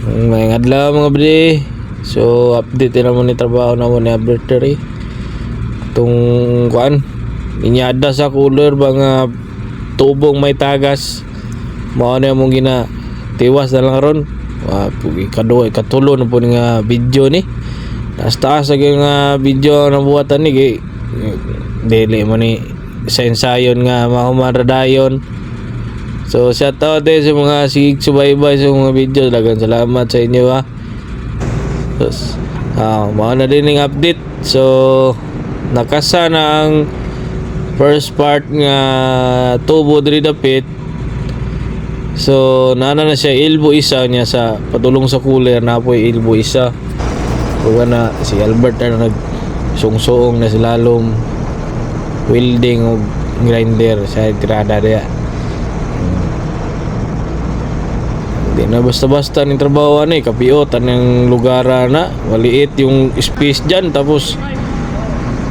May adlaw mga bade. So update na mo ni trabaho na mo ni laboratory. Tung kuan inyada sa cooler ba nga tubong may tagas. Mao na mong gina tiwas na lang ron. Kaduwa katulo na po nga video ni. Taas nga video na buhatan ni kay dili mo ni sa ensayon nga mahumaradayon. So shout out sa mga subaybay sa mga video. Daghang salamat sa inyo ha. Tapos mga na din ng update. So nakasa na ang first part nga tubo diri dapit. So nana na siya ilbo isa niya sa patulong sa cooler na po ilbo isa. Kuha na si Albert na nagsungsoong na silalom welding o grinder sa tirada dia. Di na basta-basta ng trabaho ni kapiot ng lugar na maliit yung space dyan tapos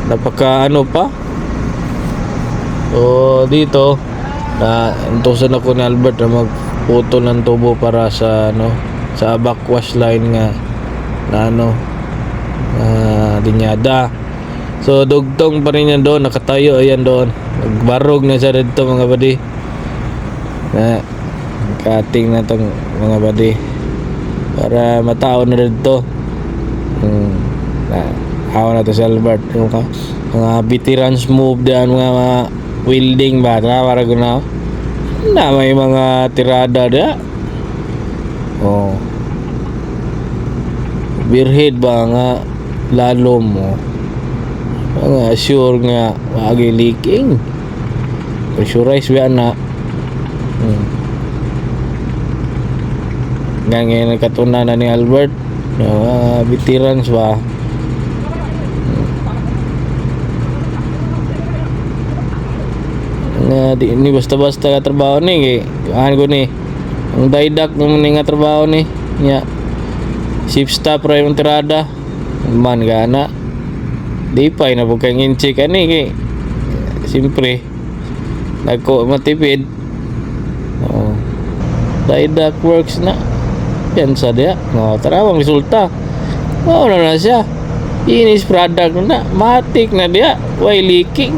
napaka ano pa. So dito na intusan ako ni Albert na magputol ng tubo para sa ano sa backwash line nga na ano linyada. So dugtong pa rin yan doon, nakatayo ayan doon, nagbarog na siya dito mga badi na cutting na tong mga badi para matao na dito. Hawa na to si Albert yung mga veterans move dyan, mga welding ba na para guna na may mga tirada da beerhead ba nga lalom mo mga sure nga wagi leaking pressurize ba na ngayon katunan na ni Albert veterans ba nga di ni basta-basta ka trabaho ni ano ko ni ang daydak naman ni nga trabaho ni nya shift staff ra yung tirada man gana di pa na po kang inchi ka ni kay simpre nagko matipid daydak works na yan sa dia tarawang resulta na siya finished product na matik na dia way leaking